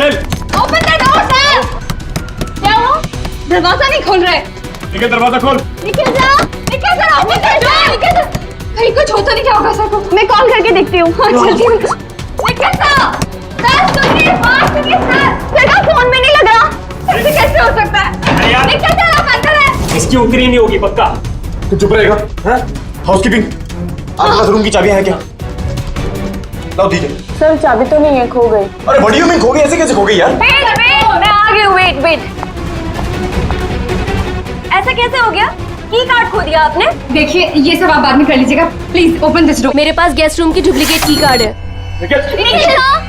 चल। Open the door sir. क्या हुआ? दरवाजा नहीं खोल रहे। निकल, दरवाजा खोल। निकल जा, निकल जा, ओपन द डोर, निकल जा। कहीं कुछ होता नहीं क्या होगा सर को? मैं कॉल करके देखती हूँ। हाँ जल्दी निकल जा। सर सुनिए, बात सुनिए सर। सर का फोन में नहीं लग रहा। ऐसे कैसे हो सकता है? अरे यार। निकल जा, आप अंदर है। इसकी उतरी नहीं होगी पक्का। तू चुप रहेगा? हाउसकीपिंग, आपके पास रूम की चाबियां हैं क्या? लाओ दीजिए। सर चाबी तो नहीं है, खो गई। अरे व्हाट डू यू मीन खो गई? ऐसे कैसे खो गई यार? वेट वेट, मैं आ गई हूँ। वेट वेट, ऐसा कैसे हो गया? की कार्ड खो दिया आपने? देखिए ये सब आप बाद में कर लीजिएगा। Please open this door. मेरे पास गेस्ट रूम की डुप्लीकेट की कार्ड है। निकल जाओ।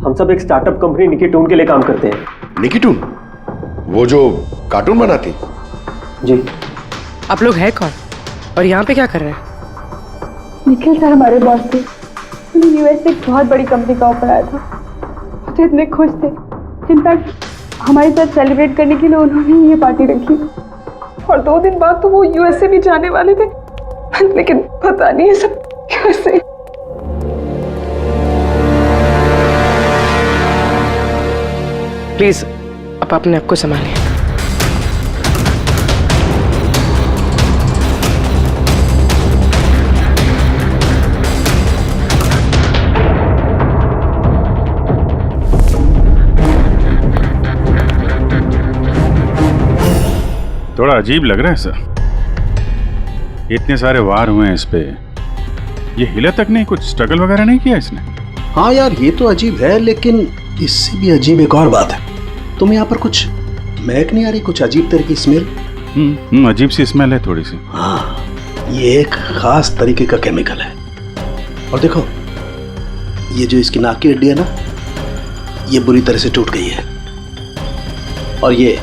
हम सब एक स्टार्टअप कंपनी निकिटून के लिए काम करते हैं। निकिटून? वो जो कार्टून बनाती? जी। आप लोग हैं कौन और यहाँ पे क्या कर रहे हैं? निखिल सर हमारे बॉस थे। उन्हें यूएस से एक बहुत बड़ी कंपनी का ऑफर आया था। वो तो इतने खुश थे, इनफैक्ट हमारे साथ सेलिब्रेट करने के लिए उन्होंने ये पार्टी रखी। और 2 दिन बाद तो वो यूएसए भी जाने वाले थे, लेकिन पता नहीं है सब कैसे। प्लीज आप अपने आप को संभालिए। थोड़ा अजीब लग रहा है सर। इतने सारे वार हुए हैं इस पे, ये हिला तक नहीं, कुछ स्ट्रगल वगैरह नहीं किया इसने? हाँ यार ये तो अजीब है, लेकिन इससे भी अजीब एक और बात है। तुम्हें यहाँ पर कुछ महक नहीं आ रही? कुछ अजीब तरह की स्मेल? अजीब सी स्मेल है थोड़ी सी। हाँ, ये एक खास तरीके का केमिकल है। और देखो ये जो इसकी नाक की हड्डी है ना, ये बुरी तरह से टूट गई है। और ये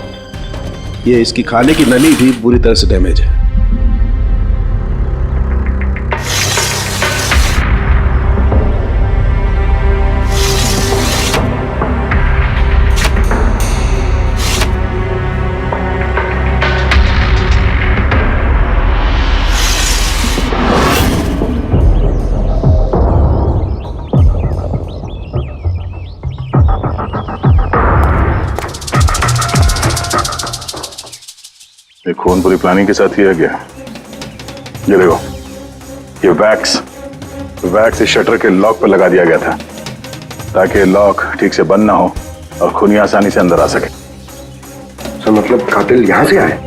इसकी खाने की नली भी बुरी तरह से डैमेज है। ये खून पूरी प्लानिंग के साथ किया गया। ये देखो, ये वैक्स इस शटर के लॉक पर लगा दिया गया था ताकि लॉक ठीक से बंद ना हो और खूनी आसानी से अंदर आ सके। तो मतलब कातिल यहाँ से आए?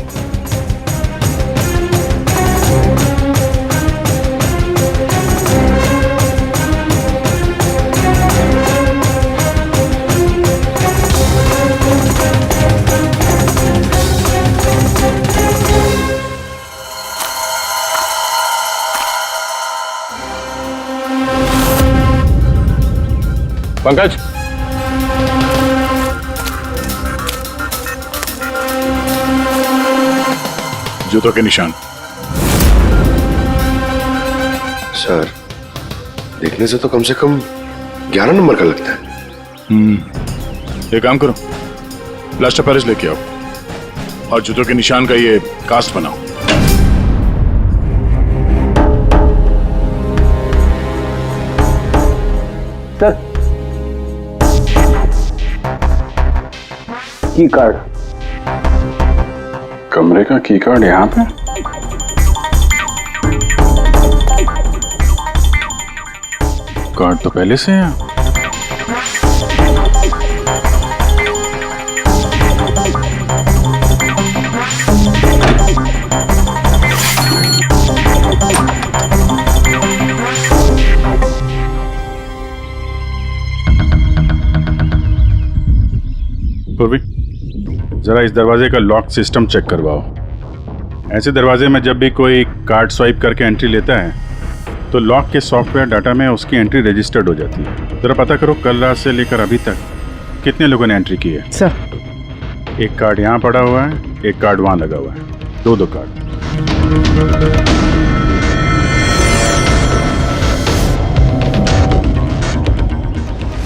पंकज, जूतों के निशान। सर देखने से तो कम 11 नंबर का लगता है। एक काम करो, प्लास्टर पेरिस लेके आओ और जूतों के निशान का ये कास्ट बनाओ। सर की कार्ड। कमरे का की कार्ड यहाँ पे? कार्ड तो पहले से है। ध्रुवी, जरा इस दरवाजे का लॉक सिस्टम चेक करवाओ। ऐसे दरवाजे में जब भी कोई कार्ड स्वाइप करके एंट्री लेता है तो लॉक के सॉफ्टवेयर डाटा में उसकी एंट्री रजिस्टर्ड हो जाती है। जरा पता करो कल रात से लेकर अभी तक कितने लोगों ने एंट्री की है। सर एक कार्ड यहाँ पड़ा हुआ है, एक कार्ड वहाँ लगा हुआ है, दो कार्ड।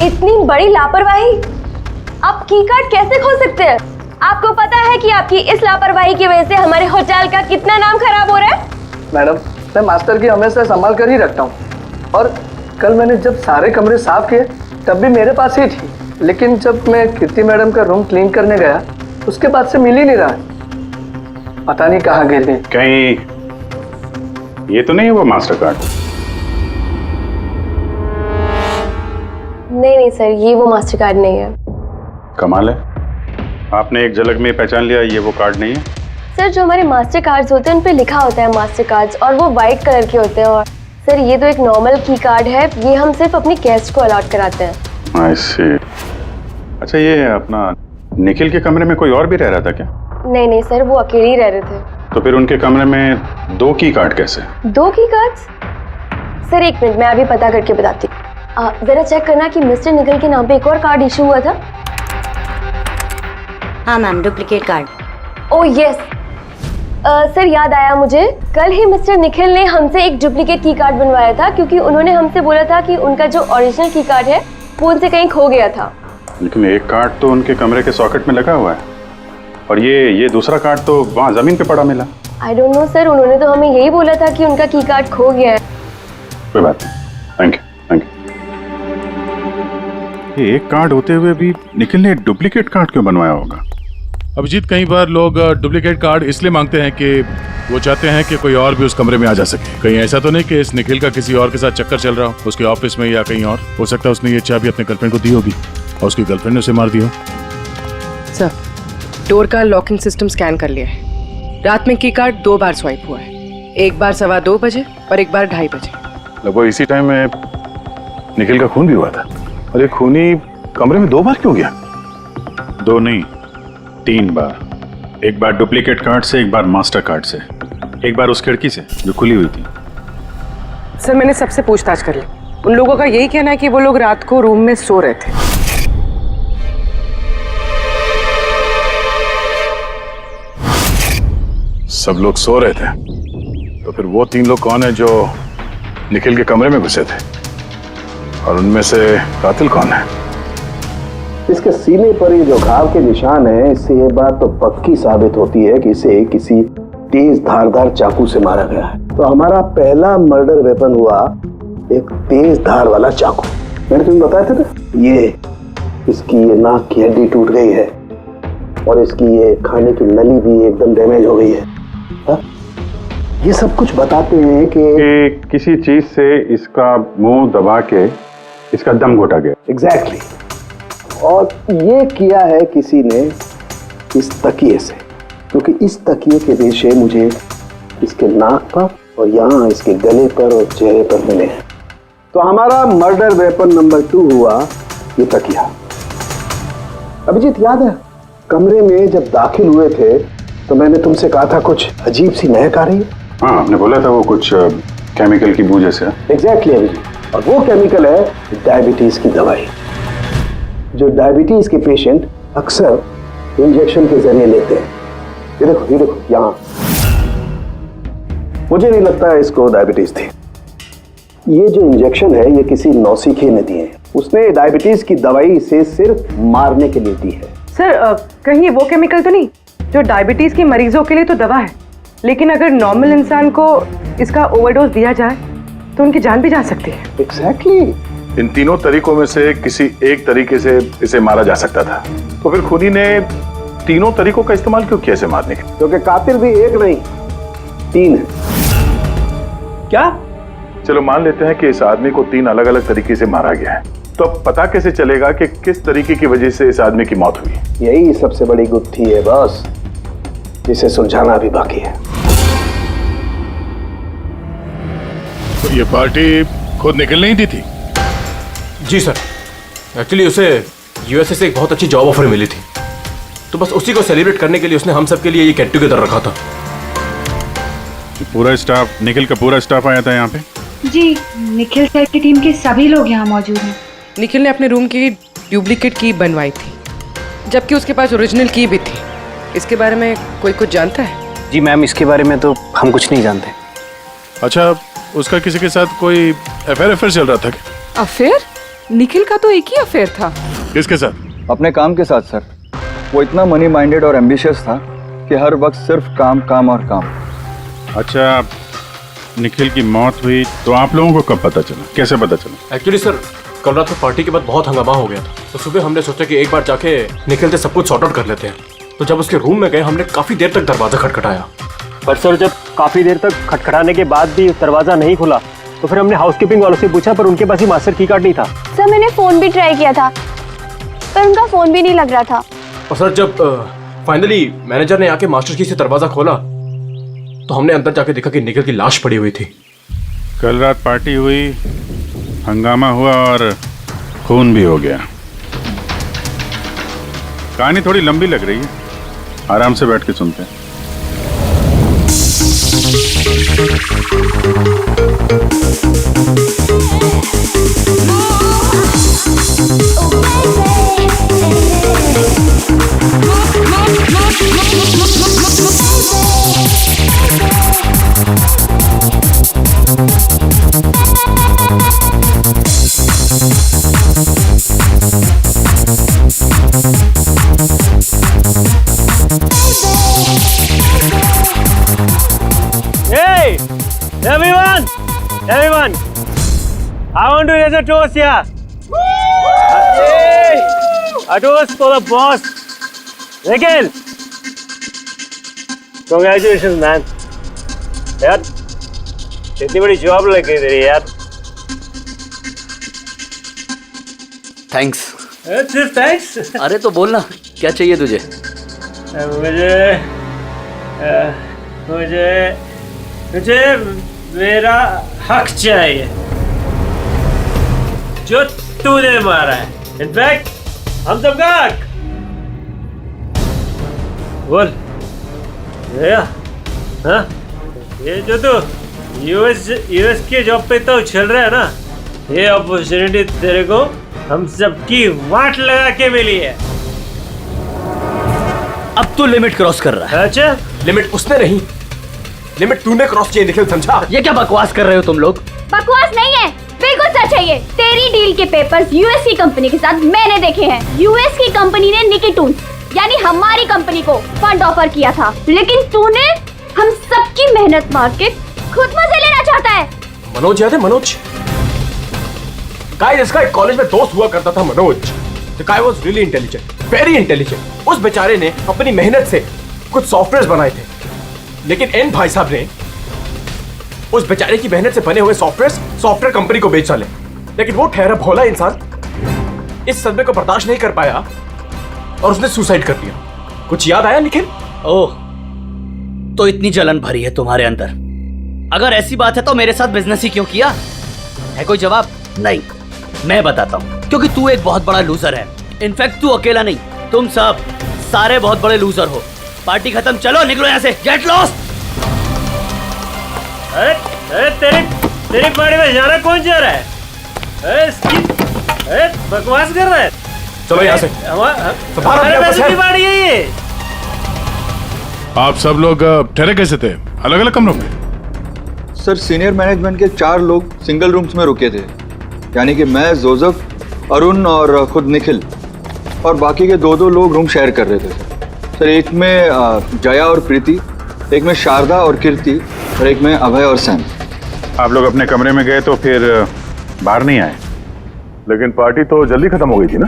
इतनी बड़ी लापरवाही! आप की कार्ड कैसे खो सकते हैं? आपको पता है कि आपकी इस लापरवाही की वजह से हमारे होटल का कितना नाम खराब हो रहा है? मैडम, मैं मास्टर की हमेशा संभाल कर ही रखता हूँ और कल मैंने जब सारे कमरे साफ किए तब भी मेरे पास ही थी, लेकिन जब मैं कीर्ति मैडम का रूम क्लीन करने गया उसके बाद से मिल ही नहीं रहा। पता नहीं कहाँ गिर गई। कहीं ये तो नहीं है वो मास्टर कार्ड? नहीं सर, ये वो मास्टर कार्ड नहीं है। कमाल है, आपने एक झलक में पहचान लिया ये वो कार्ड नहीं है। सर, जो हमारे मास्टर कार्ड्स होते हैं उन पे लिखा होता है मास्टर कार्ड्स और वो वाइट कलर के होते हैं। और सर, ये तो एक नॉर्मल की कार्ड है, ये हम सिर्फ अपनी गेस्ट को अलॉट कराते हैं। I see। अच्छा, ये अपना निखिल के कमरे में कोई और भी रह रहा था क्या? नहीं सर, वो अकेले ही रह रहे थे। तो फिर उनके कमरे में 2 की कार्ड कैसे? 2 की कार्ड्स? सर एक मिनट, मैं अभी पता करके बताती हूँ। जरा चेक करना कि मिस्टर निखिल के नाम पे एक और कार्ड इशू हुआ था। हाँ ma'am, duplicate card. Oh yes sir, याद आया मुझे, कल ही मिस्टर निखिल ने हमसे एक डुप्लीकेट की कार्ड बनवाया था क्योंकि उन्होंने हमसे बोला था कि उनका जो ओरिजिनल की कार्ड है वो उनसे कहीं खो गया था। लेकिन एक कार्ड तो उनके कमरे के सॉकेट में लगा हुआ है और ये दूसरा कार्ड तो वहाँ जमीन पे पड़ा मिला। आई डोंट नो सर, उन्होंने तो हमें यही बोला था कि उनका की कार्ड खो गया है। कोई बात नहीं, थैंक यू। ये एक कार्ड होते हुए भी निखिल ने डुप्लीकेट कार्ड क्यों बनवाया होगा? अभिजीत, कई बार लोग डुप्लीकेट कार्ड इसलिए मांगते हैं कि वो चाहते हैं कि कोई और भी उस कमरे में आ जा सके। कहीं ऐसा तो नहीं कि इस निखिल का किसी और के साथ चक्कर चल रहा हो, उसके ऑफिस में या कहीं और। हो सकता है उसने ये चाबी अपने गर्लफ्रेंड को दी होगी और उसकी गर्लफ्रेंड ने उसे मार दी हो। सर, डोर का लॉकिंग सिस्टम स्कैन कर लिया है। रात में की कार्ड 2 बार स्वाइप हुआ है, एक बार 2:15 बजे और एक बार 2:30 बजे। लगभग इसी टाइम में निखिल का खून भी हुआ था। और ये खूनी कमरे में 2 बार क्यों गया? 2 नहीं, 3 बार। एक बार डुप्लीकेट कार्ड से, एक बार मास्टर कार्ड से, एक बार उस खिड़की से जो खुली हुई थी। सर, मैंने सबसे पूछताछ कर ली, उन लोगों का यही कहना है कि वो लोग रात को रूम में सो रहे थे। सब लोग सो रहे थे, तो फिर वो 3 लोग कौन है जो निखिल के कमरे में घुसे थे? और उनमें से कातिल कौन है? इसके सीने पर ये जो घाव के निशान है, इससे ये बात तो पक्की साबित होती है कि इसे किसी तेज धारदार चाकू से मारा गया है। तो हमारा पहला मर्डर वेपन हुआ एक तेज धार वाला चाकू। मैंने तुम्हें बताया था ना, ये इसकी ये नाक की हड्डी टूट गई है और इसकी ये खाने की नली भी एकदम डैमेज हो गई है। हा? ये सब कुछ बताते हैं कि किसी चीज से इसका मुंह दबा के इसका दम घोटा गया। एग्जैक्टली। और ये किया है किसी ने इस तकिए से, क्योंकि इस तकिए के रेशे मुझे इसके नाक पर और यहाँ इसके गले पर और चेहरे पर मिले हैं। तो हमारा मर्डर वेपन नंबर 2 हुआ ये तकिया। अभिजीत, याद है कमरे में जब दाखिल हुए थे तो मैंने तुमसे कहा था कुछ अजीब सी महक आ रही है? हाँ, आपने बोला था वो कुछ केमिकल की बू जैसे। एग्जैक्टली अभिजीत, और वो केमिकल है डायबिटीज की दवाई, जो डायबिटीज के पेशेंट अक्सर इंजेक्शन के जरिए लेते हैं। ये देखो यहाँ। मुझे नहीं लगता है इसको डायबिटीज थी। ये जो इंजेक्शन है ये किसी नौसिखिए ने दिए हैं। उसने डायबिटीज की दवाई इसे सिर्फ मारने के लिए दी है। सर, कहीं वो केमिकल तो नहीं जो डायबिटीज के मरीजों के लिए तो दवा है, लेकिन अगर नॉर्मल इंसान को इसका ओवरडोज दिया जाए तो उनकी जान भी जा सकती है। एग्जैक्टली। इन तीनों तरीकों में से किसी एक तरीके से इसे मारा जा सकता था, तो फिर खूनी ने तीनों तरीकों का इस्तेमाल क्यों किया इसे मारने के? क्योंकि कातिल भी एक नहीं 3 है। क्या? चलो मान लेते हैं कि इस आदमी को 3 अलग अलग तरीके से मारा गया है, तो अब पता कैसे चलेगा कि किस तरीके की वजह से इस आदमी की मौत हुई? यही सबसे बड़ी गुत्थी है बॉस, जिसे सुलझाना अभी बाकी है। तो ये पार्टी खुद निखिल नहीं दी थी? जी सर, एक्चुअली उसे यूएसए से एक बहुत अच्छी जॉब ऑफर मिली थी, तो बस उसी को सेलिब्रेट करने के लिए उसने हम सब के लिए ये गेट टुगेदर रखा था। पूरा स्टाफ, निखिल का पूरा स्टाफ आया था यहाँ पे? जी, निखिल सर की टीम के सभी लोग यहाँ मौजूद हैं। निखिल ने अपने रूम की डुप्लीकेट की बनवाई थी, जबकि उसके पास ओरिजिनल की भी थी। इसके बारे में कोई कुछ जानता है? जी मैम, इसके बारे में तो हम कुछ नहीं जानते। अच्छा, उसका किसी के साथ कोई अफेयर चल रहा था क्या? अफेयर? निखिल का तो एक ही अफेयर था। किसके साथ? अपने काम के साथ सर। वो इतना मनी माइंडेड और एम्बिशियस था कि हर वक्त सिर्फ काम काम और काम। अच्छा, निखिल की मौत हुई तो आप लोगों को कब पता चला, कैसे पता चला? एक्चुअली सर, कल रात को पार्टी के बाद बहुत हंगामा हो गया था, तो सुबह हमने सोचा कि एक बार जाके निखिल से सब कुछ सॉर्ट आउट कर लेते हैं। तो जब उसके रूम में गए, हमने काफी देर तक दरवाजा खटखटाया, पर सर जब काफी देर तक खटखटाने के बाद भी दरवाजा नहीं खुला तो फिर हमने हाउसकीपिंग वालों से पूछा, पर उनके पास ही मास्टर की कार्ड नहीं था। सर मैंने फोन भी ट्राई किया था, पर उनका फोन भी नहीं लग रहा था। और सर जब फाइनली मैनेजर ने आके मास्टर की से दरवाजा खोला तो हमने अंदर जाके देखा कि निखिल की लाश पड़ी हुई थी। कल रात पार्टी हुई, हंगामा हुआ और खून भी हो गया। कहानी थोड़ी लंबी लग रही है, आराम से बैठ के सुनते हैं। Hey, everyone, I want to raise a toast here. Hey, a toast for the boss, Nikhil. Congratulations, man. यार, इतनी बड़ी जॉब लग गई तेरी यार। थैंक्स। सिर्फ थैंक्स? अरे तो बोलना, क्या चाहिए तुझे? मुझे मेरा हक चाहिए जो तूने मारा है। इनफैक्ट हम सबका हक। बोल भैया, हाँ ये जो तू यूएस के जॉब पे तो चल रहा है ना, ये अपॉर्चुनिटी तेरे को हम सबकी वाट लगा के मिली है। अब तू लिमिट क्रॉस कर रहा है। अच्छा, लिमिट उसने नहीं, लिमिट तूने क्रॉस किया निखिल, समझा? ये क्या बकवास कर रहे हो तुम लोग? बकवास नहीं है, बिल्कुल सच है ये। तेरी डील के पेपर्स यूएस की कंपनी के साथ मैंने देखे हैं। यूएस की कंपनी ने निकिटून यानी हमारी कंपनी को फंड ऑफर किया था, लेकिन तूने हम सबकी मेहनत मार के खुद मजे लेना चाहता है। मनोज याद है? मनोज गाइस, इसका एक कॉलेज में दोस्त हुआ करता था Manoj. The guy was really intelligent, very intelligent। उस बेचारे ने अपनी मेहनत से कुछ सॉफ्टवेयर बनाए थे, लेकिन एन भाई साहब ने उस बेचारे की मेहनत से बने हुए सॉफ्टवेयर कंपनी को बेच डाले। लेकिन वो ठहरा भोला इंसान इस सदमे को बर्दाश्त नहीं कर पाया और उसने सुसाइड कर दिया। कुछ याद आया निखिल? ओह, तो इतनी जलन भरी है तुम्हारे अंदर। अगर ऐसी बात है तो मेरे साथ बिजनेस ही क्यों किया? है कोई जवाब? नहीं, मैं बताता हूँ। क्योंकि तू एक बहुत बड़ा लूजर है। इनफैक्ट तू अकेला नहीं, तुम सब सारे बहुत बड़े लूजर हो। पार्टी खत्म, चलो निकलो यहाँ से, गेट लॉस्ट। अरे तेरी पार्टी में जाना कौन जा रहा है? अरे बकवास कर रहा है। चलो यहाँ से, हमारे पैसे की पार्टी है ये। आप सब लोग ठहरे कैसे थे अलग अलग कमरों में? सर सीनियर मैनेजमेंट के 4 लोग सिंगल रूम्स में रुके थे, यानी कि मैं, जोसेफ, अरुण और खुद निखिल, और बाकी के 2 लोग रूम शेयर कर रहे थे। सर एक में जया और प्रीति, एक में शारदा और कीर्ति, और एक में अभय और सैम। आप लोग अपने कमरे में गए तो फिर बाहर नहीं आए? लेकिन पार्टी तो जल्दी खत्म हो गई थी ना,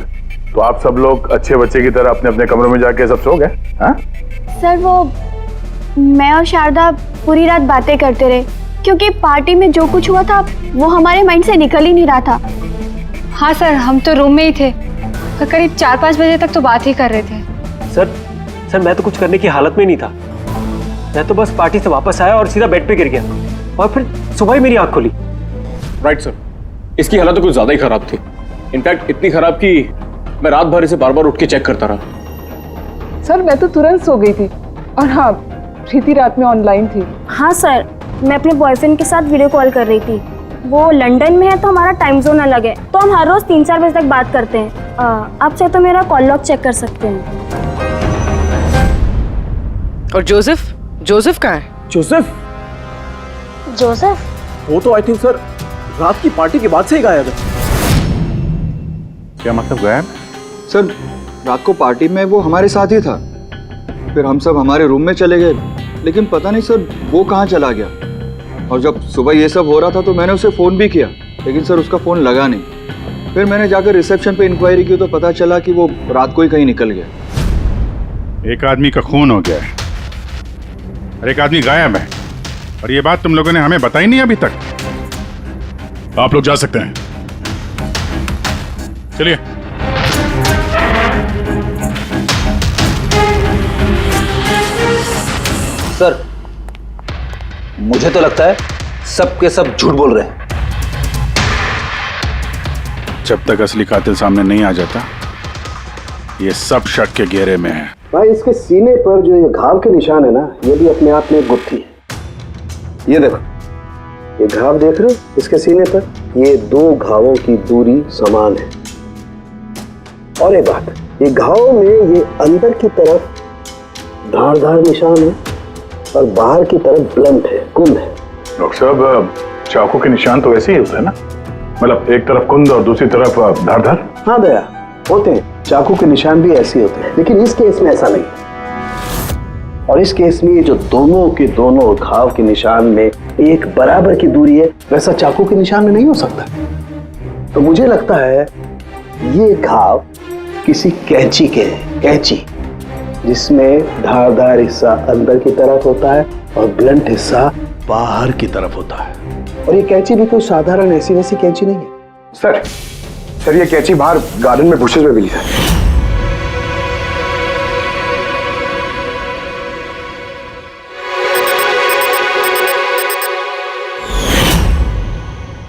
तो आप सब लोग अच्छे बच्चे की तरह अपने अपने कमरों में जाके सब सो गए? हाँ सर वो मैं और शारदा पूरी रात बातें करते रहे, क्योंकि पार्टी में जो कुछ हुआ था वो हमारे माइंड से निकल ही नहीं रहा था। हाँ सर, हम तो रूम में ही थे, तो करीब 4-5 बजे तक तो बात ही कर रहे थे। सर मैं तो कुछ करने की हालत में नहीं था। मैं तो बस पार्टी से वापस आया और सीधा बेड पे गिर गया, और फिर सुबह ही मेरी आंख खुली। राइट सर, इसकी हालत तो कुछ ज्यादा ही खराब थी। इनफैक्ट इतनी खराब कि मैं रात भर इसे बार बार उठ के चेक करता रहा। सर मैं तो तुरंत सो गई थी। और हाँ, प्रीति रात में ऑनलाइन थी। हाँ सर, मैं अपने बॉयफ्रेंड के साथ वीडियो कॉल कर रही थी। वो लंदन में है तो हमारा टाइम जोन अलग है, तो हम हर रोज 3-4 बजे तक बात करते हैं। आप चाहे तो मेरा कॉल लॉग चेक कर सकते हैं। और जोसेफ? जोसेफ कहाँ है? जोसेफ? जोसेफ? वो तो आई थिंक सर रात की पार्टी के बाद से ही गायब है। क्या मतलब गायब? सर रात को पार्टी में वो हमारे साथ ही था, फिर हम सब हमारे रूम में चले गए, लेकिन पता नहीं सर वो कहाँ चला गया। और जब सुबह ये सब हो रहा था तो मैंने उसे फ़ोन भी किया, लेकिन सर उसका फ़ोन लगा नहीं। फिर मैंने जाकर रिसेप्शन पे इंक्वायरी की तो पता चला कि वो रात को ही कहीं निकल गया। एक आदमी का खून हो गया है और एक आदमी गायब है, और ये बात तुम लोगों ने हमें बताई नहीं अभी तक। आप लोग जा सकते हैं, चलिए। सर मुझे तो लगता है सब के सब झूठ बोल रहे हैं। जब तक असली कातिल सामने नहीं आ जाता ये सब शक के घेरे में है। भाई इसके सीने पर जो ये घाव के निशान है ना, ये भी अपने आप में एक गुत्थी है। ये देखो, ये घाव देख रहे हो इसके सीने पर? ये 2 घावों की दूरी समान है। और एक बात, ये घाव में ये अंदर की तरफ धारदार निशान है और बाहर की तरफ ब्लंट है, कुंद है। डॉक्टर साहब, चाकू के निशान तो वैसे ही होते हैं ना, मतलब एक तरफ कुंद और दूसरी तरफ धारदार। हाँ दया, होते हैं, चाकू के निशान भी ऐसे होते हैं, लेकिन इस केस में ऐसा नहीं। और इस केस में ये जो दोनों के दोनों घाव के निशान में एक बराबर की दूरी है, वैसा चाकू के निशान में नहीं हो सकता। तो मुझे लगता है ये घाव किसी कैंची के हैं, कैंची जिसमें धारदार हिस्सा अंदर की तरफ होता है और ब्लंट हिस्सा बाहर की तरफ होता है। और ये कैंची भी कोई साधारण ऐसी वैसी कैंची नहीं है। सर ये कैंची बाहर गार्डन में बुशेस में मिली है।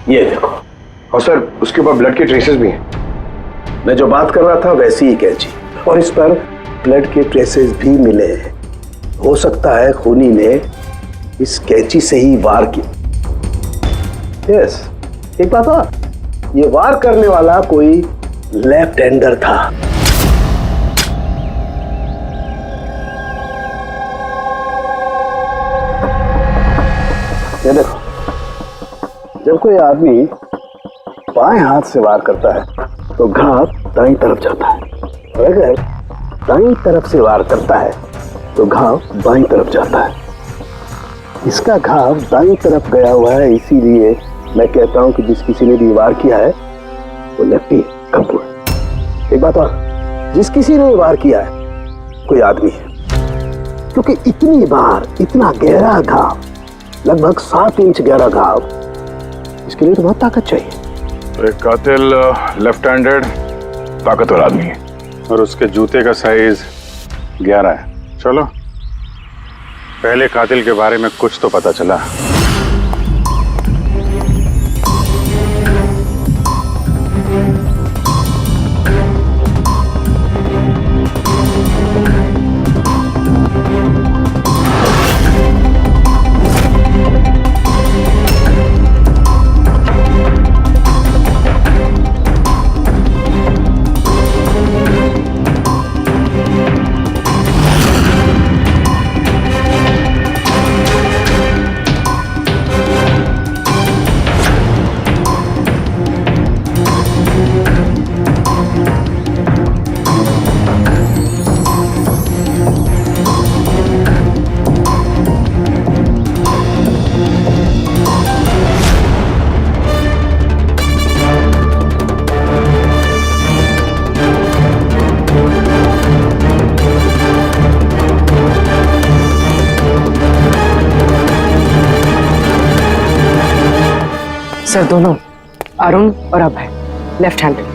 ये देखो। और सर उसके ऊपर ब्लड के ट्रेसेस भी हैं। मैं जो बात कर रहा था वैसी ही कैंची, और इस पर ब्लड के ट्रेसेस भी मिले हैं। हो सकता है खूनी ने इस कैंची से ही वार किया। यस, एक बात और, ये वार करने वाला कोई लेफ्ट हैंडर था। ये देखो, जब कोई आदमी बाएं हाथ से वार करता है तो घाव दाईं तरफ जाता है, और अगर दाईं तरफ से वार करता है तो घाव बाईं तरफ जाता है। इसका घाव दाईं तरफ गया हुआ है, इसीलिए मैं कहता हूं कि जिस किसी ने भी वार किया है वो लेफ्टी है, कब्बू है। एक बात और, जिस किसी ने वार किया है कोई आदमी है, क्योंकि इतनी बार इतना गहरा घाव, लगभग 7 इंच गहरा घाव, इसके लिए तो बहुत ताकत चाहिए। तो एक कातिल लेफ्ट हैंडेड ताकतवर आदमी है और उसके जूते का साइज 11 है। चलो, पहले कातिल के बारे में कुछ तो पता चला। सर दोनों, अरुण और Abhay, left handed.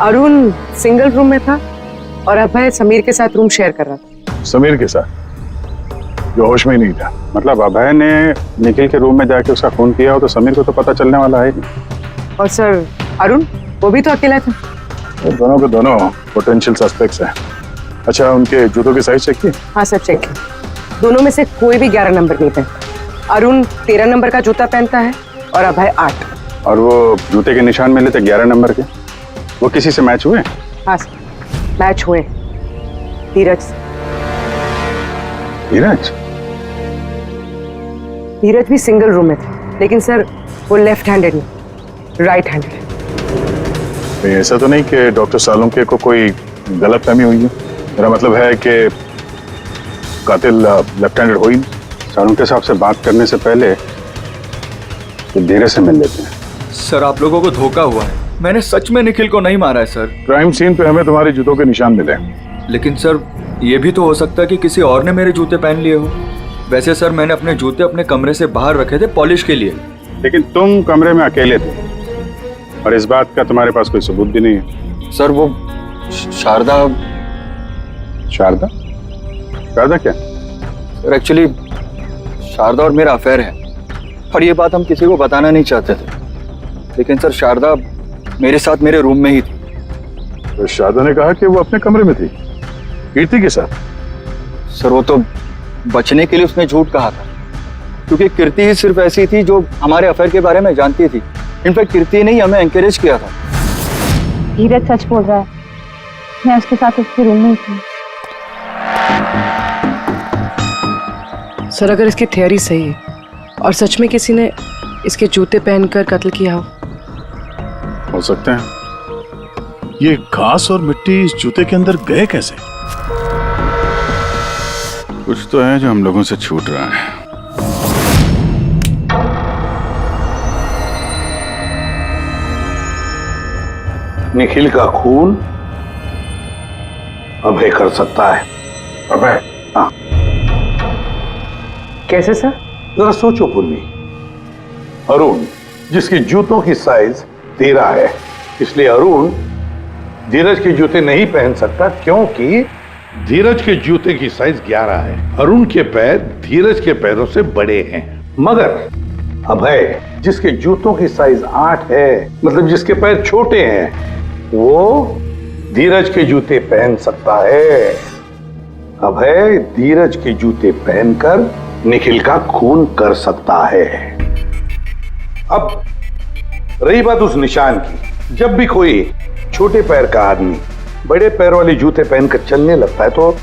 Arun single room में था और अभय समीर के साथ रूम शेयर कर रहा था। समीर के साथ? जो होश में ही नहीं था। मतलब अभय ने निखिल के रूम में जाके उसका खून किया हो तो समीर को तो पता चलने वाला है नहीं। और सर अरुण, वो भी तो अकेला था। तो दोनों के दोनों पोटेंशियल सस्पेक्ट्स हैं। अच्छा, उनके जूतों की साइज चेक की? हाँ सर, चेक किया। दोनों में से कोई भी 11 नंबर नहीं पहनता। अरुण 13 नंबर का जूता पहनता है और अभय 8। और वो जूते के निशान मिले थे 11 नंबर के, वो किसी से मैच हुए? हाँ सर, मैच हुए धीरज से। धीरज? धीरज भी सिंगल रूम में थे, लेकिन सर वो लेफ्ट हैंडेड नहीं, राइट हैंडेड। ऐसा तो नहीं कि डॉक्टर सालुंके को कोई गलतफहमी हुई है? मेरा मतलब है कि कातिल लेफ्ट हैंडेड हो ही नहीं। सालुंके साहब से बात करने से पहले धीरज से मिल लेते हैं। सर, आप लोगों को धोखा हुआ है। मैंने सच में निखिल को नहीं मारा है सर। क्राइम सीन पे हमें तुम्हारे जूतों के निशान मिले। लेकिन सर, ये भी तो हो सकता है कि किसी और ने मेरे जूते पहन लिए हो। वैसे सर, मैंने अपने जूते अपने कमरे से बाहर रखे थे पॉलिश के लिए। लेकिन तुम कमरे में अकेले थे और इस बात का तुम्हारे पास कोई सबूत भी नहीं है। सर, वो शारदा। शारदा? शारदा क्या? सर, एक्चुअली शारदा और मेरा अफेयर है और ये बात हम किसी को बताना नहीं चाहते थे। लेकिन सर, शारदा मेरे साथ मेरे रूम में ही थी। तो शारदा ने कहा कि वो अपने कमरे में थी कीर्ति के साथ। सर, वो तो बचने के लिए उसने झूठ कहा था, क्योंकि कीर्ति ही सिर्फ ऐसी थी जो हमारे अफेयर के बारे में जानती थी। इनफैक्ट कीर्ति ने ही हमें एनकरेज किया था। धीरज सच बोल रहा है, मैं उसके साथ उसके रूम में ही थी। सर, अगर इसकी थियरी सही है और सच में किसी ने इसके जूते पहनकर कत्ल किया हो सकते हैं। ये घास और मिट्टी इस जूते के अंदर गए कैसे? कुछ तो है जो हम लोगों से छूट रहा है। निखिल का खून अभय कर सकता है। अभय? हाँ। कैसे सर? जरा सोचो पूर्वी। अरुण, जिसके जूतों की साइज 13 है, इसलिए अरुण धीरज के जूते नहीं पहन सकता, क्योंकि धीरज के जूते की साइज 11 है। अरुण के पैर धीरज के पैरों से बड़े हैं। मगर अभय, जिसके जूतों की साइज 8 है, मतलब जिसके पैर छोटे हैं, वो धीरज के जूते पहन सकता है। अभय धीरज के जूते पहनकर निखिल का खून कर सकता है। अब रही बात उस निशान की, जब भी कोई छोटे पैर का आदमी बड़े पैर वाले जूते पहनकर चलने लगता है तो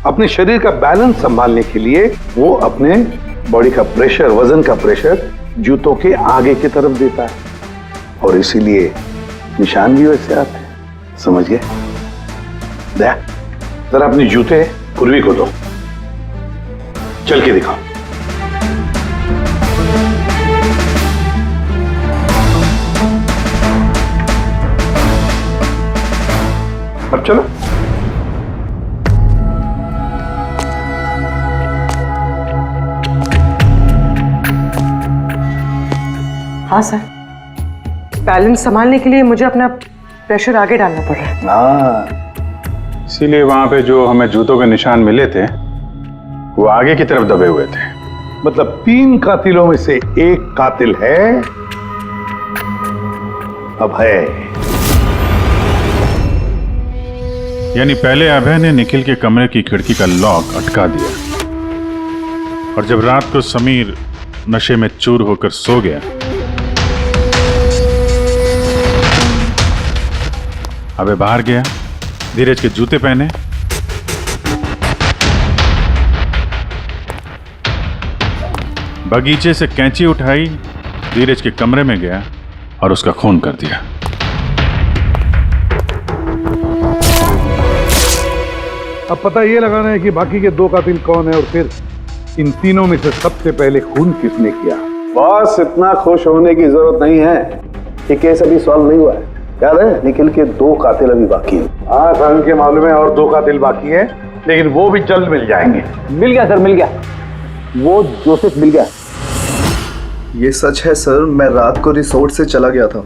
अपने शरीर का बैलेंस संभालने के लिए वो अपने बॉडी का प्रेशर, वजन का प्रेशर जूतों के आगे की तरफ देता है और इसीलिए निशान भी वैसे आते हैं। समझ गए? दया, जरा अपने जूते पूर्वी को दो, चल के दिखाओ। अब चलो। हाँ सर, बैलेंस संभालने के लिए मुझे अपना प्रेशर आगे डालना पड़ रहा है। हाँ, इसीलिए वहां पे जो हमें जूतों के निशान मिले थे वो आगे की तरफ दबे हुए थे। मतलब 3 कातिलों में से एक कातिल है अभय। यानी पहले अभय ने निखिल के कमरे की खिड़की का लॉक अटका दिया और जब रात को समीर नशे में चूर होकर सो गया, अभय बाहर गया, धीरज के जूते पहने, बगीचे से कैंची उठाई, धीरज के कमरे में गया और उसका खून कर दिया। अब पता ये लगाना है कि बाकी के 2 कातिल कौन है और फिर इन तीनों में से सबसे पहले खून किसने किया। बॉस, इतना खुश होने की जरूरत नहीं है, ये केस अभी सॉल्व नहीं हुआ है। याद है, निखिल के 2 कातिल अभी बाकी हैं। हाँ सर, उनके मालूम है और 2 कातिल बाकी है, लेकिन वो भी जल्द मिल जाएंगे। मिल गया सर, मिल गया। वो जोसेफ मिल गया। ये सच है सर, मैं रात को रिसोर्ट से चला गया था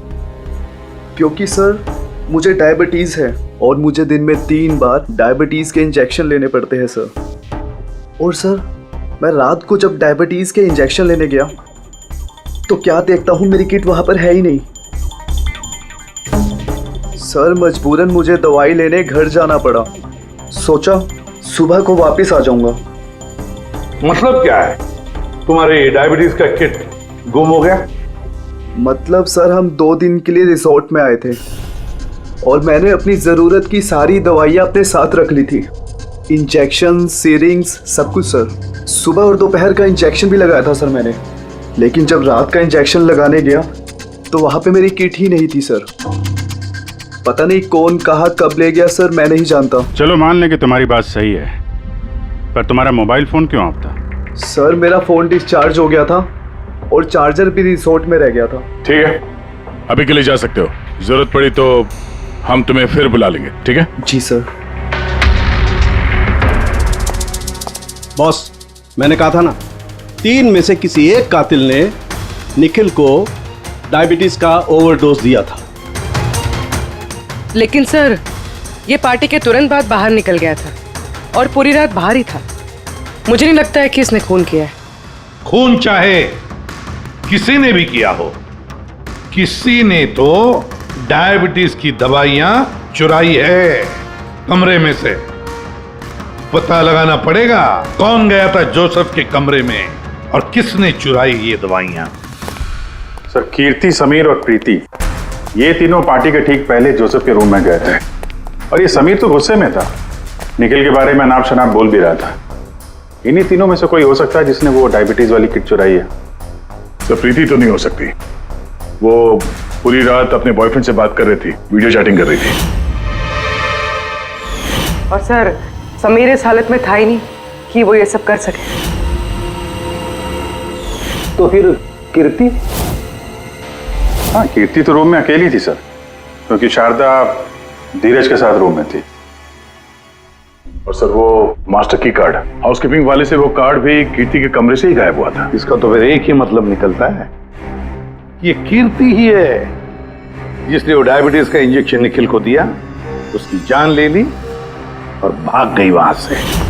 क्योंकि सर मुझे डायबिटीज़ है और मुझे दिन में 3 बार डायबिटीज़ के इंजेक्शन लेने पड़ते हैं सर। और सर, मैं रात को जब डायबिटीज़ के इंजेक्शन लेने गया तो क्या देखता हूँ मेरी किट वहाँ पर है ही नहीं। सर, मजबूरन मुझे दवाई लेने घर जाना पड़ा सोचा सुबह को वापस आ जाऊंगा। मतलब क्या है? तुम्हारे डायबिटीज का किट गुम हो गया? मतलब सर, हम 2 दिन के लिए रिसोर्ट में आए थे और मैंने अपनी जरूरत की सारी दवाइयाँ अपने साथ रख ली थी। इंजेक्शन, सीरिंग्स, सब कुछ सर। सुबह और दोपहर का इंजेक्शन भी लगाया था सर मैंने, लेकिन जब रात का इंजेक्शन लगाने गया तो वहाँ पे मेरी किट ही नहीं थी सर। पता नहीं कौन कहाँ कब ले गया सर, मैं नहीं जानता। चलो मान लें कि तुम्हारी बात सही है, पर तुम्हारा मोबाइल फोन क्यों ऑफ था? सर मेरा फोन डिस्चार्ज हो गया था और चार्जर भी रिसोर्ट में रह गया था। ठीक है, अभी के लिए जा सकते हो। जरूरत पड़ी तो हम तुम्हें फिर बुला लेंगे, ठीक है? जी सर। बॉस, मैंने कहा था ना, 3 में से किसी एक कातिल ने निखिल को डायबिटीज का ओवरडोज दिया था। लेकिन सर, ये पार्टी के तुरंत बाद बाहर निकल गया था और पूरी रात बाहर ही था। मुझे नहीं लगता है कि इसने खून किया है। खून चाहे किसी ने भी किया हो, किसी ने तो डायबिटीज की दवाइयां चुराई है कमरे में से। पता लगाना पड़ेगा कौन गया था जोसेफ के कमरे में और किसने चुराई ये दवाइयां। सर, कीर्ति, समीर और प्रीति, ये तीनों पार्टी के ठीक पहले जोसेफ के रूम में गए थे और ये समीर तो गुस्से में था, निखिल के बारे में अनाप शनाप बोल भी रहा था। इन्हीं तीनों में से कोई हो सकता है जिसने वो डायबिटीज वाली किट चुराई है। तो प्रीति तो नहीं हो सकती, वो पूरी रात अपने बॉयफ्रेंड से बात कर रही थी, वीडियो चैटिंग कर रही थी। और सर, समीर इस हालत में था ही नहीं कि वो ये सब कर सके। तो फिर कीर्ति? हाँ, कीर्ति तो रूम में अकेली थी सर, क्योंकि शारदा धीरज के साथ रूम में थी। और सर, वो मास्टर की कार्ड, हाउसकीपिंग वाले से वो कार्ड भी कीर्ति के कमरे से ही गायब हुआ था। इसका तो फिर एक ही मतलब निकलता है, ये कीर्ति ही है जिसने वो डायबिटीज का इंजेक्शन निखिल को दिया, उसकी जान ले ली और भाग गई वहां से।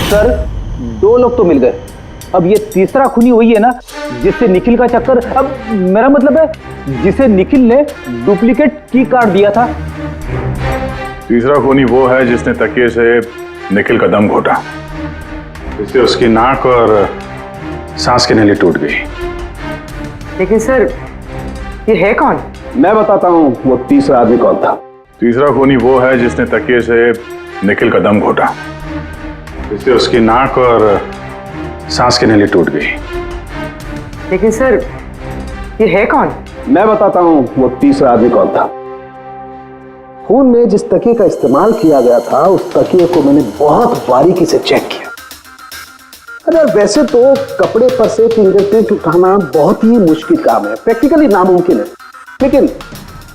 सर, 2 लोग तो मिल गए, अब ये तीसरा खूनी वही है ना जिससे निखिल का चक्कर। अब मेरा मतलब है जिसे निखिल ने डुप्लीकेट की कार्ड दिया था। तीसरा खूनी वो है जिसने तकिए से निखिल का दम घोटा, इससे उसकी नाक और सांस की नली टूट गई। लेकिन सर, ये है कौन? मैं बताता हूँ वो तीसरा आदमी कौन था। तीसरा खूनी वो है जिसने तकिए से निखिल का दम घोटा, इससे उसकी नाक और सांस की नली टूट गई। लेकिन सर, ये है कौन? मैं बताता हूँ वो तीसरा आदमी कौन था। खून में जिस तकिए का इस्तेमाल किया गया था, उस तकिए को मैंने बहुत बारीकी से चेक किया। अरे वैसे तो कपड़े पर से फिंगरप्रिंट उठाना बहुत ही मुश्किल काम है, प्रैक्टिकली नामुमकिन है, लेकिन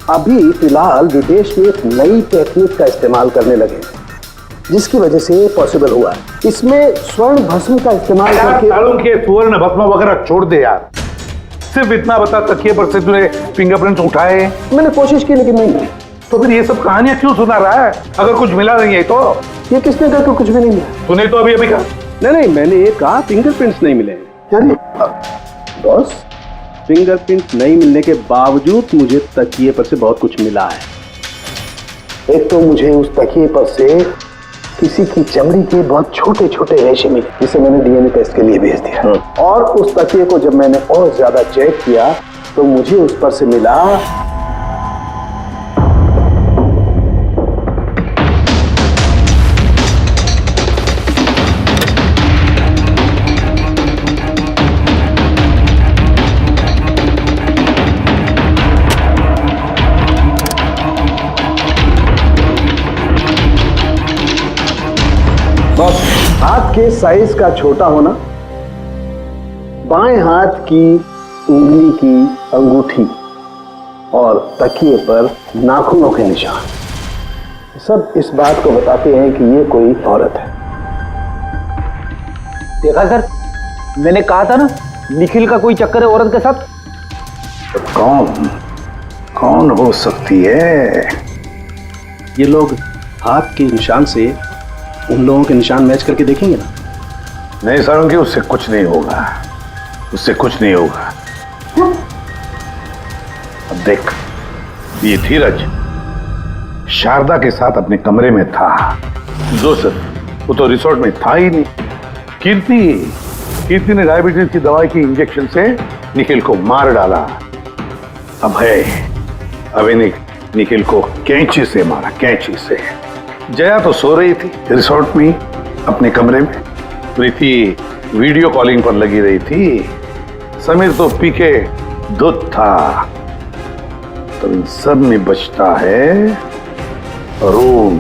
अभी फिलहाल विदेश में एक नई टेक्निक का इस्तेमाल करने लगे जिसकी वजह से पॉसिबल हुआ है। इसमें स्वर्ण भस्म का इस्तेमाल करके के स्वर्ण भस्म वगैरह छोड़ दे यार, सिर्फ इतना बता तकिए पर से तूने फिंगरप्रिंट्स उठाए? मैंने कोशिश की लेकिन नहीं मिली। तो फिर ये सब कहानियां क्यों सुना रहा है अगर कुछ मिला नहीं है तो? ये किसने कहा कि कुछ भी नहीं मिला? तूने तो अभी कहा। नहीं, मैंने ये कहा फिंगरप्रिंट्स नहीं मिले। यानी बॉस, फिंगरप्रिंट्स नहीं मिलने के बावजूद मुझे तकिए पर से बहुत कुछ मिला है। एक तो मुझे उस तकिए पर से किसी की चमड़ी के बहुत छोटे छोटे रेशे मिले, जिसे मैंने डीएनए टेस्ट के लिए भेज दिया। और उस तकिए को जब मैंने और ज्यादा चेक किया तो मुझे उस पर से मिला हाथ के साइज का छोटा होना, बाएं हाथ की उंगली की अंगूठी और तकिए पर नाखूनों के निशान, सब इस बात को बताते हैं कि ये कोई औरत है। देखा सर, मैंने कहा था ना निखिल का कोई चक्कर है औरत के साथ। तो कौन हो सकती है? ये लोग हाथ के निशान से उन लोगों के निशान मैच करके देखेंगे ना। नहीं सारंगी, उससे कुछ नहीं होगा, उससे कुछ नहीं होगा। अब देख, ये धीरज शारदा के साथ अपने कमरे में था, जोसेफ वो तो रिसोर्ट में था ही नहीं। कीर्ति ने डायबिटीज की दवाई की इंजेक्शन से निखिल को मार डाला। अभय ने निखिल को कैंची से मारा, कैंची से। जया तो सो रही थी रिसोर्ट में अपने कमरे में, प्रीति वीडियो कॉलिंग पर लगी रही थी, समीर तो पी के दूध था। तो इन सब में बचता है अरुण,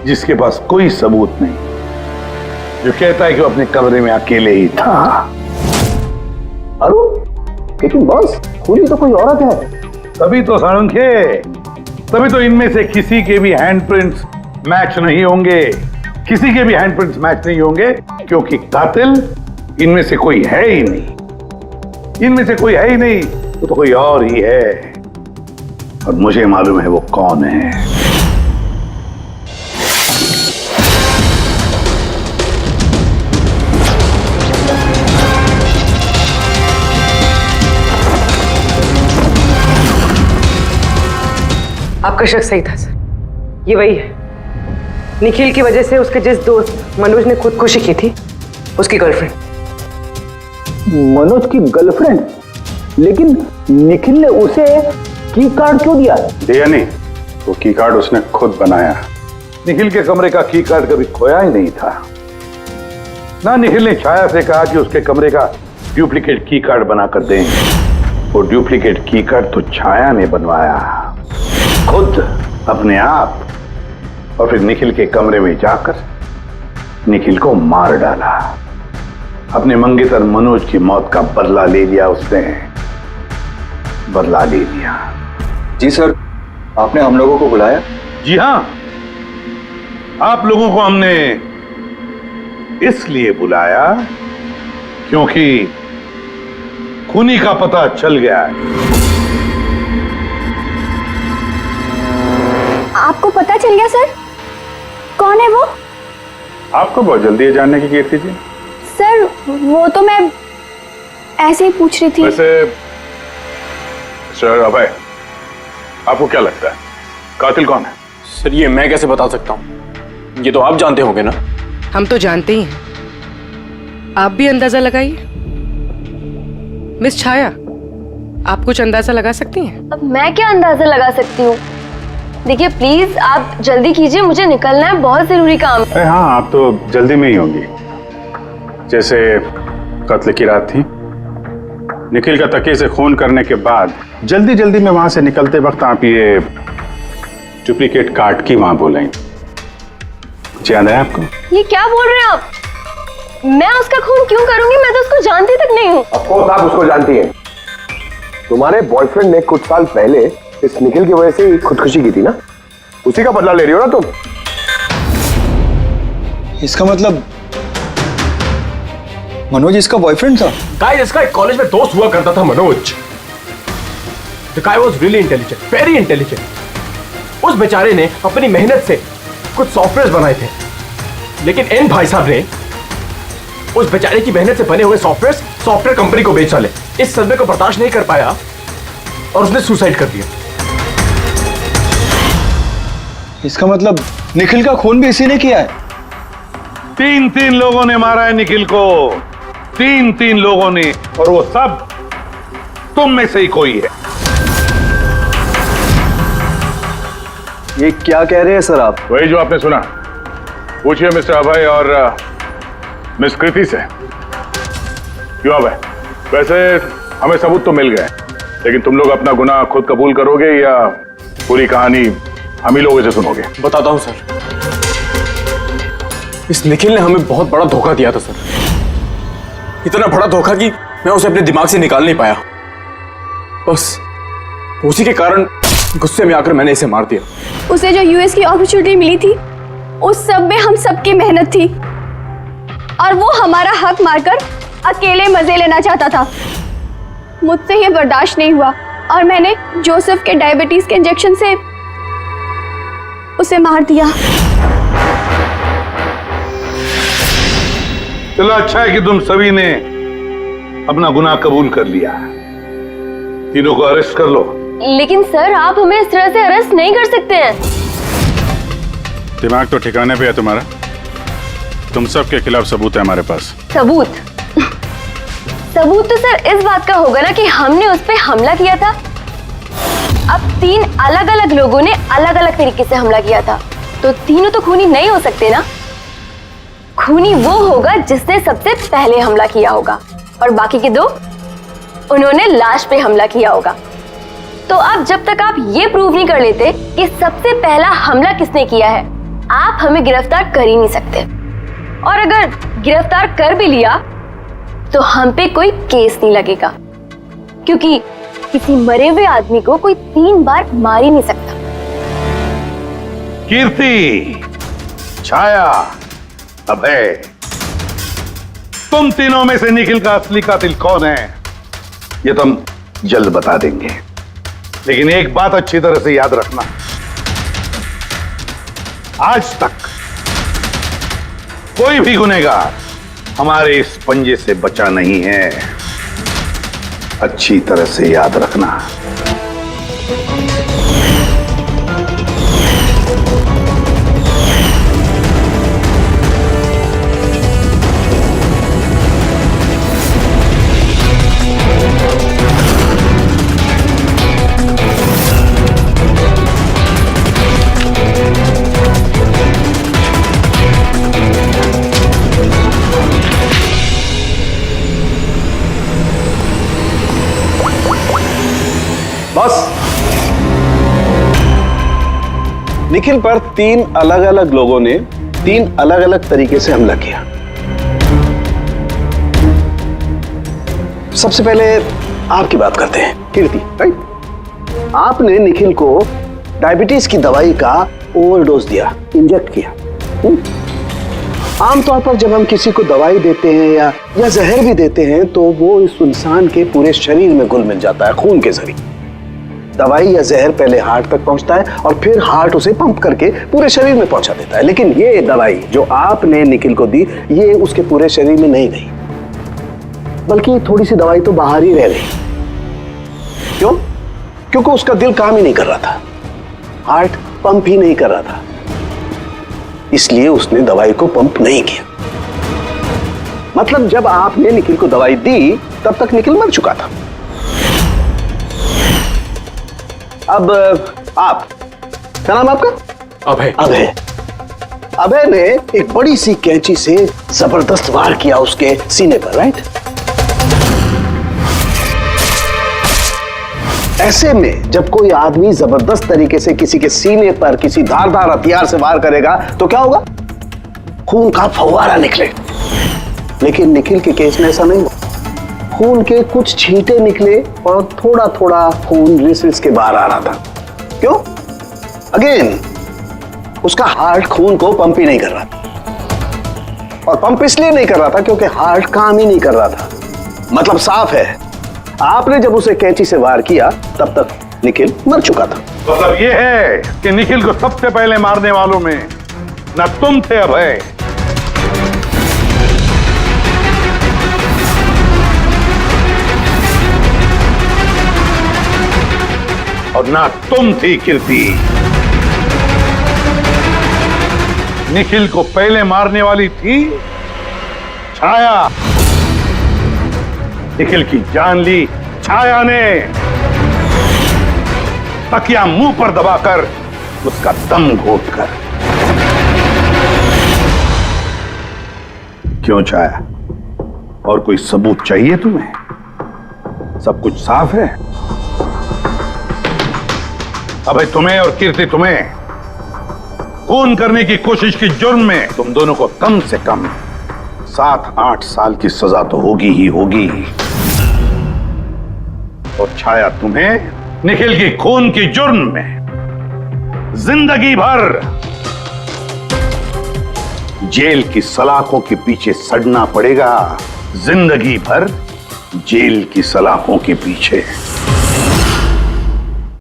जिसके पास कोई सबूत नहीं, जो कहता है कि वो अपने कमरे में अकेले ही था। अरुण, लेकिन बॉस खूनी तो कोई औरत है। तभी तो सारंगे, तभी तो इनमें से किसी के भी हैंडप्रिंट्स मैच नहीं होंगे, किसी के भी हैंडप्रिंट्स मैच नहीं होंगे, क्योंकि कातिल इनमें से कोई है ही नहीं। इनमें से कोई है ही नहीं, वो तो कोई और ही है, और मुझे मालूम है वो कौन है। आपका शक सही था सर, ये वही है। निखिल की वजह से उसके जिस दोस्त मनोज ने खुदकुशी की थी, उसकी गर्लफ्रेंड। मनोज की गर्लफ्रेंड? लेकिन निखिल ने उसे की कार्ड क्यों दिया? दिया नहीं, वो की कार्ड उसने खुद बनाया। निखिल के कमरे का की कार्ड कभी खोया ही नहीं था ना। निखिल ने छाया से कहा कि उसके कमरे का डुप्लीकेट की कार्ड बनाकर देंगे। वो डुप्लीकेट की कार्ड तो छाया ने बनवाया खुद, अपने आप, और फिर निखिल के कमरे में जाकर निखिल को मार डाला। अपने मंगेतर मनोज की मौत का बदला ले लिया उसने, बदला ले लिया। जी सर, आपने हम लोगों को बुलाया? जी हाँ, आप लोगों को हमने इसलिए बुलाया क्योंकि खूनी का पता चल गया है। आपको पता चल गया सर? कौन है वो? आपको बहुत जल्दी है जानने की कीर्ति जी। सर वो तो मैं ऐसे ही पूछ रही थी। वैसे सर अभय, आपको क्या लगता है कातिल कौन है? सर ये मैं कैसे बता सकता हूँ, ये तो आप जानते होंगे ना। हम तो जानते ही हैं, आप भी अंदाजा लगाइए। मिस छाया, आप कुछ अंदाजा लगा सकती हैं? अब मैं क्या अंदाजा लगा सकती हूँ? देखिए प्लीज आप जल्दी कीजिए, मुझे निकलना है, बहुत जरूरी काम है। हाँ, आप तो जल्दी में ही होंगी। जैसे कत्ल की रात थी, निखिल का तकिए से खून करने के बाद जल्दी जल्दी में वहां से निकलते वक्त आप ये डुप्लीकेट कार्ड की वहां बोलेंगे। याद है आपको? ये क्या बोल रहे हैं आप? मैं उसका खून क्यों करूंगी? मैं तो उसको जानती तक नहीं हूँ। ऑफ कोर्स आप उसको जानती हैं। तुम्हारे बॉयफ्रेंड ने कुछ साल पहले इस निखिल की वजह से खुदकुशी की थी ना, उसी का बदला ले रही हो ना तुम। इसका मतलब मनोज इसका बॉयफ्रेंड था? गाइस, इसका एक कॉलेज में दोस्त हुआ करता था Manoj. The guy was really intelligent, very intelligent। उस बेचारे ने अपनी मेहनत से कुछ सॉफ्टवेयर बनाए थे, लेकिन एन भाई साहब ने उस बेचारे की मेहनत से बने हुए सॉफ्टवेयर कंपनी को बेच डाले। इस सदमे को बर्दाश्त नहीं कर पाया और उसने सुसाइड कर दिया। इसका मतलब निखिल का खून भी इसी ने किया है? तीन लोगों ने मारा है निखिल को, तीन लोगों ने, और वो सब तुम में से ही कोई है। ये क्या कह रहे हैं सर आप? वही जो आपने सुना। पूछिए मिस्टर अभय और मिस कृति से। क्यों अभय? वैसे हमें सबूत तो मिल गए, लेकिन तुम लोग अपना गुनाह खुद कबूल करोगे या पूरी कहानी हम ही लोगों से सुनोगे? बताता हूं सर। इस निखिल ने हमें बहुत बड़ा धोखा दिया था सर, इतना बड़ा धोखा कि मैं उसे अपने दिमाग से निकाल नहीं पाया। उसी के कारण गुस्से में आकर मैंने इसे मार दिया। उसे जो यूएस की अपॉर्चुनिटी मिली थी उस सब में हम सबकी मेहनत थी और वो हमारा हक मारकर अकेले मजे लेना चाहता था। मुझसे ये बर्दाश्त नहीं हुआ और मैंने जोसेफ के डायबिटीज के इंजेक्शन से उसे मार दिया। चलो अच्छा है कि तुम सभी ने अपना गुनाह कबूल कर लिया। तीनों को अरेस्ट कर लो। लेकिन सर आप हमें इस तरह से अरेस्ट नहीं कर सकते हैं। दिमाग तो ठिकाने पे है तुम्हारा। तुम सब के खिलाफ सबूत है हमारे पास। सबूत? सबूत तो सर इस बात का होगा ना कि हमने उस पर हमला किया था। अब 3 अलग अलग लोगों ने अलग अलग तरीके से हमला किया था, तो तीनों तो खूनी नहीं हो सकते ना। खूनी वो होगा जिसने सबसे पहले हमला किया होगा और बाकी के 2 उन्होंने लाश पे हमला किया होगा। तो अब जब तक आप ये प्रूव नहीं कर लेते कि सबसे पहला हमला किसने किया है, आप हमें गिरफ्तार कर ही नहीं सकते। और अगर गिरफ्तार कर भी लिया तो हम पे कोई केस नहीं लगेगा, क्योंकि किसी मरे हुए आदमी को कोई 3 बार मार ही नहीं सकता। कीर्ति, छाया, अभय, तुम तीनों में से निखिल का असली कातिल कौन है ये तुम जल्द बता देंगे। लेकिन एक बात अच्छी तरह से याद रखना, आज तक कोई भी गुनहगार हमारे इस पंजे से बचा नहीं है। अच्छी तरह से याद रखना। बस निखिल पर 3 अलग अलग लोगों ने 3 अलग अलग तरीके से हमला किया। सबसे पहले आपकी बात करते हैं, कीर्ति, राइट? आपने निखिल को डायबिटीज की दवाई का ओवरडोज दिया, इंजेक्ट किया। आमतौर पर जब हम किसी को दवाई देते हैं या जहर भी देते हैं तो वो इस इंसान के पूरे शरीर में घुल मिल जाता है खून के जरिए। दवाई या जहर पहले हार्ट तक पहुंचता है और फिर हार्ट उसे पंप करके पूरे शरीर में पहुंचा देता है। लेकिन ये दवाई जो आपने निखिल को दी, ये उसके पूरे शरीर में नहीं गई, बल्कि थोड़ी सी दवाई तो बाहर ही रह गई। क्यों? क्योंकि उसका दिल काम ही नहीं कर रहा था, हार्ट पंप ही नहीं कर रहा था, इसलिए उसने दवाई को पंप नहीं किया। मतलब जब आपने निखिल को दवाई दी तब तक निखिल मर चुका था। अब आप, क्या नाम आपका? अभय। अभय। अभय ने एक बड़ी सी कैंची से जबरदस्त वार किया उसके सीने पर, राइट? ऐसे में जब कोई आदमी जबरदस्त तरीके से किसी के सीने पर किसी धारदार हथियार से वार करेगा तो क्या होगा? खून का फव्वारा निकले। लेकिन निखिल के केस में ऐसा नहीं हुआ। खून के कुछ छींटे निकले और थोड़ा थोड़ा खून रिस के बाहर आ रहा था। क्यों? अगेन उसका हार्ट खून को पंप ही नहीं कर रहा था, और पंप इसलिए नहीं कर रहा था क्योंकि हार्ट काम ही नहीं कर रहा था। मतलब साफ है, आपने जब उसे कैंची से वार किया तब तक निखिल मर चुका था। मतलब ये है कि निखिल को सबसे पहले मारने वालों में न तुम थे अभय, और ना तुम थी कीर्ति। निखिल को पहले मारने वाली थी छाया। निखिल की जान ली छाया ने, तकिया मुंह पर दबाकर उसका दम घोटकर। क्यों छाया, और कोई सबूत चाहिए तुम्हें? सब कुछ साफ है। अबे तुम्हें और कीर्ति, तुम्हें खून करने की कोशिश की जुर्म में तुम दोनों को कम से कम 7-8 साल की सजा तो होगी ही होगी। और छाया, तुम्हें निखिल की खून के जुर्म में जिंदगी भर जेल की सलाखों के पीछे सड़ना पड़ेगा। जिंदगी भर जेल की सलाखों के पीछे।